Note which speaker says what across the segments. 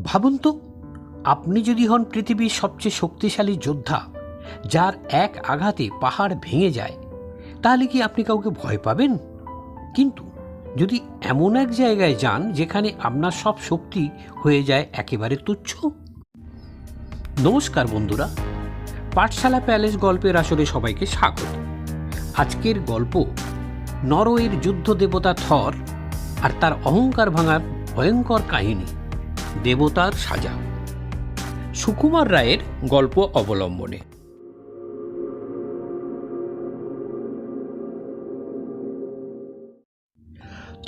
Speaker 1: ভাবুন তো, আপনি যদি হন পৃথিবীর সবচেয়ে শক্তিশালী যোদ্ধা, যার এক আঘাতে পাহাড় ভেঙে যায়, তাহলে কি আপনি কাউকে ভয় পাবেন? কিন্তু যদি এমন এক জায়গায় যান যেখানে আপনার সব শক্তি হয়ে যায় একেবারে তুচ্ছ। নমস্কার বন্ধুরা, পাঠশালা প্যালেস গল্পের আসরে সবাইকে স্বাগত। আজকের গল্প নরওয়ের যুদ্ধ দেবতা থর আর তার অহংকার ভাঙার ভয়ঙ্কর কাহিনী, দেবতার সাজা। সুকুমার রায়ের গল্প অবলম্বনে।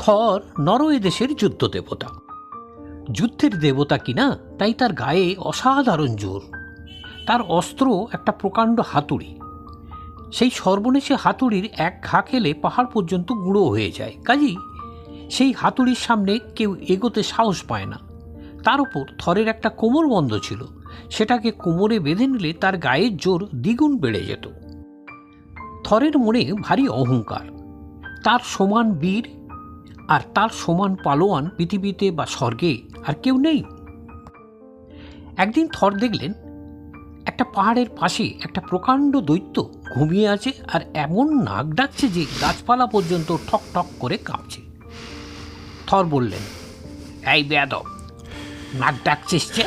Speaker 1: থর নরওয়ে দেশের যুদ্ধ দেবতা। যুদ্ধের দেবতা কিনা, তাই তার গায়ে অসাধারণ জোর। তার অস্ত্র একটা প্রকাণ্ড হাতুড়ি। সেই সর্বনেশে হাতুড়ির এক ঘা খেলে পাহাড় পর্যন্ত গুঁড়ো হয়ে যায়। কাজেই সেই হাতুড়ির সামনে কেউ এগোতে সাহস পায় না। তার উপর থরের একটা কোমর বন্ধ ছিল, সেটাকে কোমরে বেঁধে নিলে তার গায়ের জোর দ্বিগুণ বেড়ে যেত। থরের মনে ভারী অহংকার। তার সমান বীর আর তার সমান পালোয়ান পৃথিবীতে বা স্বর্গে আর কেউ নেই। একদিন থর দেখলেন একটা পাহাড়ের পাশে একটা প্রকাণ্ড দৈত্য ঘুমিয়ে আছে, আর এমন নাক ডাকছে যে গাছপালা পর্যন্ত ঠক ঠক করে কাঁপছে। থর বললেন, এই বেয়াদব, নাক ডাকছিস যে?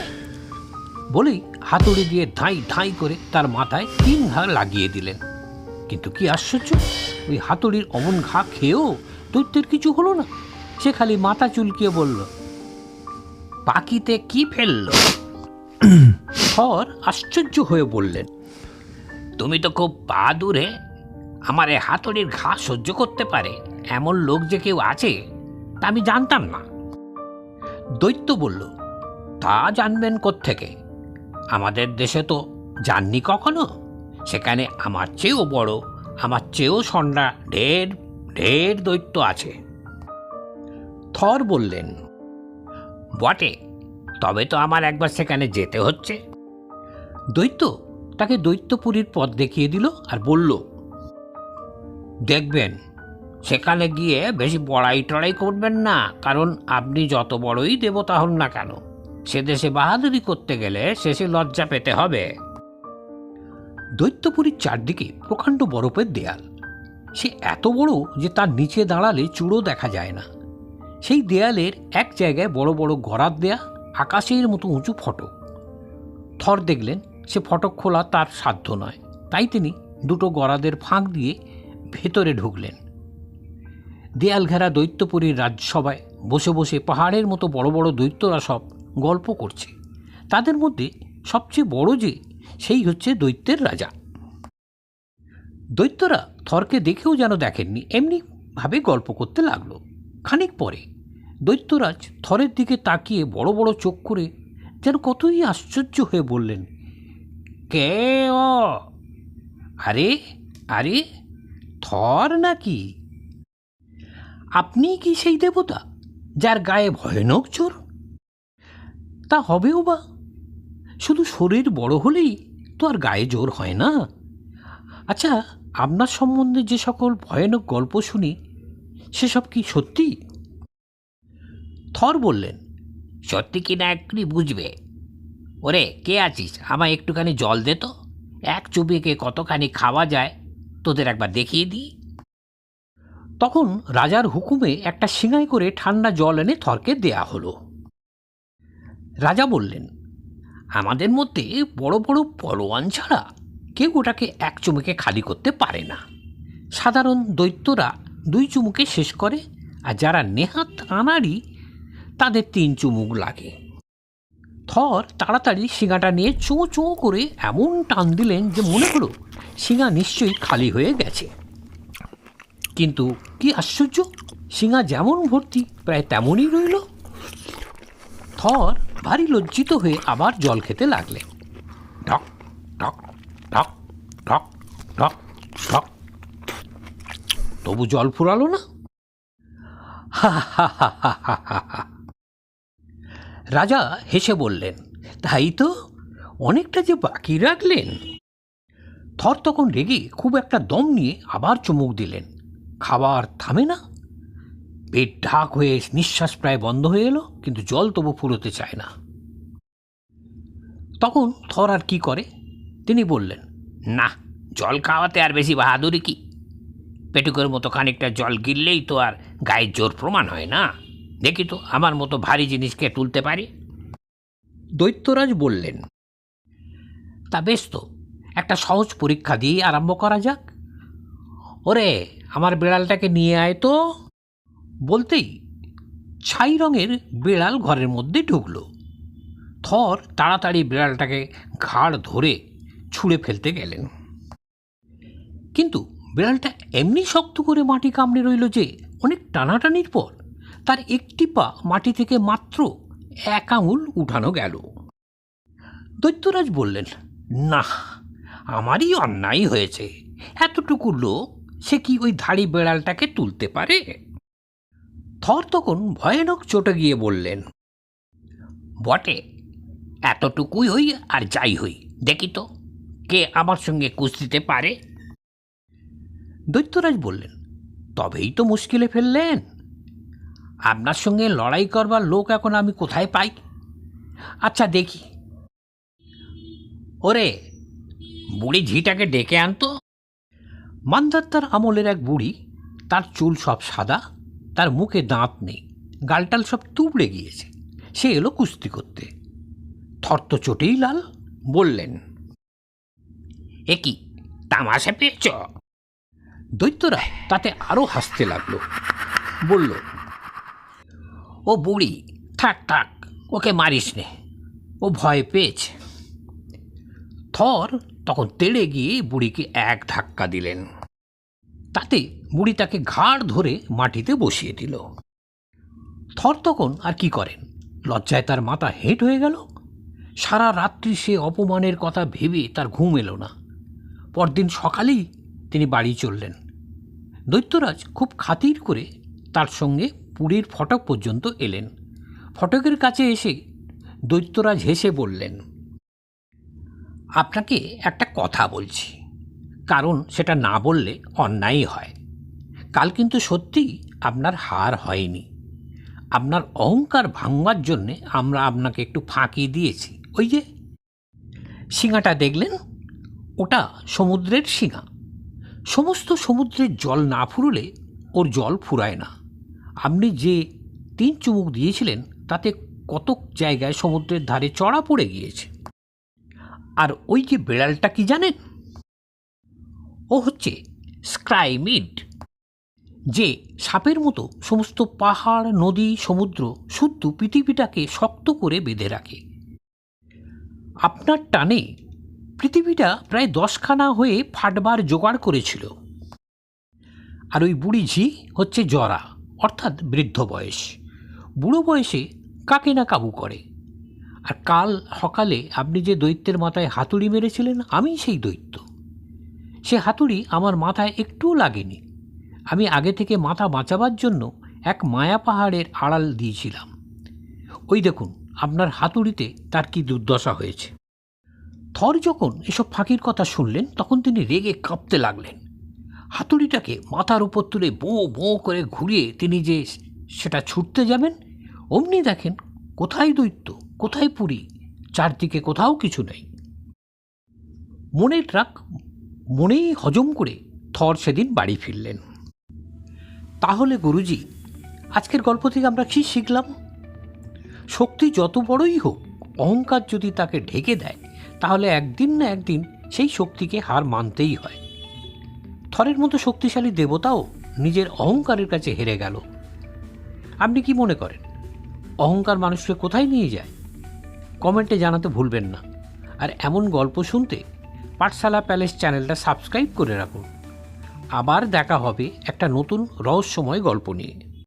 Speaker 1: বলেই হাতুড়ি দিয়ে ধাই ধাই করে তার মাথায় 3 ঘা লাগিয়ে দিলেন। কিন্তু কি আশ্চর্য, ওই হাতুড়ির অমন ঘা খেয়েও দৈত্যের কিছু হলো না। সে খালি মাথা চুলকিয়ে বলল, পাখিতে কি ফেলল? থর আশ্চর্য হয়ে বললেন, তুমি তো খুব বাহাদুর। আমার এই হাতুড়ির ঘা সহ্য করতে পারে এমন লোক যে কেউ আছে তা আমি জানতাম না। দৈত্য বলল, তা জানবেন কোত্থেকে? আমাদের দেশে তো যাননি কখনো। সেখানে আমার চেয়েও বড়, আমার চেয়েও সন্ডা ঢের ঢের দৈত্য আছে। থর বললেন, বটে, তবে তো আমার একবার সেখানে যেতে হচ্ছে। দৈত্য তাকে দৈত্যপুরীর পথ দেখিয়ে দিল আর বলল, দেখবেন সেখানে গিয়ে বেশি বড়াই টড়াই করবেন না, কারণ আপনি যত বড়ই দেবতা হন না কেন, সে দেশে বাহাদুরি করতে গেলে শেষে লজ্জা পেতে হবে। দৈত্যপুরীর চারদিকে প্রকাণ্ড বরফের দেয়াল। সে এত বড় যে তার নিচে দাঁড়ালে চূড়ো দেখা যায় না। সেই দেয়ালের এক জায়গায় বড় বড় গরাদ দেয়া, আকাশের মতো উঁচু ফটক। থর দেখলেন সে ফটক খোলা তার সাধ্য নয়, তাই তিনি দুটো গরাদের ফাঁক দিয়ে ভেতরে ঢুকলেন। দেয়াল ঘেরা দৈত্যপুরীর রাজসভায় বসে বসে পাহাড়ের মতো বড় বড় দৈত্যরা সব গল্প করছে। তাদের মধ্যে সবচেয়ে বড় যে, সেই হচ্ছে দৈত্যের রাজা। দৈত্যরা থরকে দেখেও যেন দেখেননি, এমনি ভাবে গল্প করতে লাগলো। খানিক পরে দৈত্যরাজ থরের দিকে তাকিয়ে বড় বড় চোখ করে যেন কতই আশ্চর্য হয়ে বললেন, কে ও? আরে আরে, থর নাকি? আপনি কি সেই দেবতা যার গায়ে ভয়ানক জোর? তা হবেও বা, শুধু শরীর বড় হলেই তো আর গায়ে জোর হয় না। আচ্ছা, আপনার সম্বন্ধে যে সকল ভয়ানক গল্প শুনি সেসব কি সত্যি? থর বললেন, সত্যি কিনা এক্ষুনি বুঝবে। ওরে, কে আছিস? আমায় একটুখানি জল দে তো। এক চুবিকে কতখানি খাওয়া যায় তোদের একবার দেখিয়ে দিই। তখন রাজার হুকুমে একটা সিঙায় করে ঠান্ডা জল এনে থরকে দেয়া হলো। রাজা বললেন, আমাদের মধ্যে বড় বড় পলোয়ান ছাড়া কেউ ওটাকে এক চুমুকে খালি করতে পারে না। সাধারণ দৈত্যরা 2 চুমুকে শেষ করে, আর যারা নেহাত আনাড়ি তাদের 3 চুমুক লাগে। থর তাড়াতাড়ি শিঙাটা নিয়ে চোঁ চোঁ করে এমন টান দিলেন যে মনে হলো শিঙা নিশ্চয়ই খালি হয়ে গেছে। কিন্তু কি আশ্চর্য, শিঙা যেমন ভর্তি প্রায় তেমনই রইল। থর ভারী লজ্জিত হয়ে আবার জল খেতে লাগলেন। ঢক ঢক ঢক ঢক ঢক ঢক, তবু জল ফুরালো না। হা হা হা হা হা হা। রাজা হেসে বললেন, তাই তো, অনেকটা যে বাকি রাখলেন। থর তখন রেগে খুব একটা দম নিয়ে আবার চুমুক দিলেন। খাবার থামে না। পেট ঢাক হয়ে নিঃশ্বাস প্রায় বন্ধ হয়ে এলো, কিন্তু জল তবু ফুরোতে চায় না। তখন থর আর কি করে, তিনি বললেন, না, জল খাওয়াতে আর বেশি বাহাদুরি কি? পেটুকের মতো খানিকটা জল গিললেই তো আর গায়ের জোর প্রমাণ হয় না। দেখি তো আমার মতো ভারী জিনিসকে তুলতে পারি। দৈত্যরাজ বললেন, তা বেশ তো, একটা সহজ পরীক্ষা দিয়েই আরম্ভ করা যাক। ওরে, আমার বিড়ালটাকে নিয়ে আয় তো। বলতেই ছাই রঙের বিড়াল ঘরের মধ্যে ঢুকল। থর তাড়াতাড়ি বিড়ালটাকে ঘাড় ধরে ছুঁড়ে ফেলতে গেলেন, কিন্তু বিড়ালটা এমনি শক্ত করে মাটি কামড়ে রইল যে অনেক টানাটানির পর তার একটি পা মাটি থেকে মাত্র 1 আঙুল উঠানো গেল। দৈত্যরাজ বললেন, না, আমারই অন্যায় হয়েছে। এতটুকু লোক, সে কি ওই ধাড়ি বিড়ালটাকে তুলতে পারে? থর তখন ভয়ানক চটে গিয়ে বললেন, বটে, এতটুকুই হই আর যাই হই, দেখি তো কে আমার সঙ্গে কুস্তিতে পারে। দৈত্যরাজ বললেন, তবেই তো মুশকিলে ফেললেন। আপনার সঙ্গে লড়াই করবার লোক এখন আমি কোথায় পাই? আচ্ছা দেখি। ওরে, বুড়ি ঝিটাকে ডেকে আনতো। মান্ধাত্তার আমলের এক বুড়ি, তার চুল সব সাদা, তার মুখে দাঁত নেই, গালটাল সব তুবড়ে গিয়েছে, সে এলো কুস্তি করতে। থর তো চোটেই লাল, বললেন, এ কি তামাশা পেয়েছ? দৈত্যরা তাতে আরও হাসতে লাগলো, বলল, ও বুড়ি, থাক থাক, ওকে মারিস নে, ও ভয় পেয়েছে। থর তখন তেড়ে গিয়ে বুড়িকে এক ধাক্কা দিলেন, তাতে বুড়ি তাকে ঘাড় ধরে মাটিতে বসিয়ে দিল। থর তখন আর কি করেন, লজ্জায় তার মাথা হেঁট হয়ে গেল। সারা রাত্রি সে অপমানের কথা ভেবে তার ঘুম এলো না। পরদিন সকালেই তিনি বাড়ি চললেন। দৈত্যরাজ খুব খাতির করে তার সঙ্গে পুরীর ফটক পর্যন্ত এলেন। ফটকের কাছে এসে দৈত্যরাজ হেসে বললেন, আপনাকে একটা কথা বলছি, কারণ সেটা না বললে অন্যায় হয়। কাল কিন্তু সত্যি আপনার হার হয়নি। আপনার অহংকার ভাঙবার জন্যে আমরা আপনাকে একটু ফাঁকি দিয়েছি। ওই যে শিঙাটা দেখলেন, ওটা সমুদ্রের শিঙা। সমস্ত সমুদ্রের জল না ফুরলে ওর জল ফুরায় না। আপনি যে 3 চুমুক দিয়েছিলেন তাতে কত জায়গায় সমুদ্রের ধারে চড়া পড়ে গিয়েছে। আর ওই যে বিড়ালটা কি জানেন? ও হচ্ছে স্ক্রাইমিড, যে সাপের মতো সমস্ত পাহাড়, নদী, সমুদ্র, শুদ্ধ পৃথিবীটাকে শক্ত করে বেঁধে রাখে। আপনার টানে পৃথিবীটা প্রায় 10খানা হয়ে ফাটবার জোগাড় করেছিল। আর ওই বুড়ি ঝি হচ্ছে জরা, অর্থাৎ বৃদ্ধ বয়স। বুড়ো বয়সে কাকে না কাবু করে। আর কাল সকালে আপনি যে দৈত্যের মাথায় হাতুড়ি মেরেছিলেন, আমি সেই দৈত্য। সে হাতুড়ি আমার মাথায় একটুও লাগেনি। আমি আগে থেকে মাথা বাঁচাবার জন্য এক মায়া পাহাড়ের আড়াল দিয়েছিলাম। ওই দেখুন আপনার হাতুড়িতে তার কি দুর্দশা হয়েছে। থর যখন এসব ফাঁকির কথা শুনলেন তখন তিনি রেগে কাঁপতে লাগলেন। হাতুড়িটাকে মাথার উপর তুলে বোঁ বোঁ করে ঘুরিয়ে তিনি যে সেটা ছুটতে যাবেন, অমনি দেখেন কোথায় দৈত্য, কোথায় পুরী, চারদিকে কোথাও কিছু নেই। মনের রাগ মনেই হজম করে থর সেদিন বাড়ি ফিরলেন। তাহলে গুরুজি, আজকের গল্প থেকে আমরা কী শিখলাম? শক্তি যত বড়ই হোক, অহংকার যদি তাকে ঢেকে দেয় তাহলে একদিন না একদিন সেই শক্তিকে হার মানতেই হয়। থরের মতো শক্তিশালী দেবতাও নিজের অহংকারের কাছে হেরে গেল। আপনি কি মনে করেন অহংকার মানুষকে কোথায় নিয়ে যায়? কমেন্টে জানাতে ভুলবেন না। আর এমন গল্প শুনতে পাঠশালা প্যালেস চ্যানেলটা সাবস্ক্রাইব করে রাখুন। আবার দেখা হবে একটা নতুন রহস্যময় গল্প নিয়ে।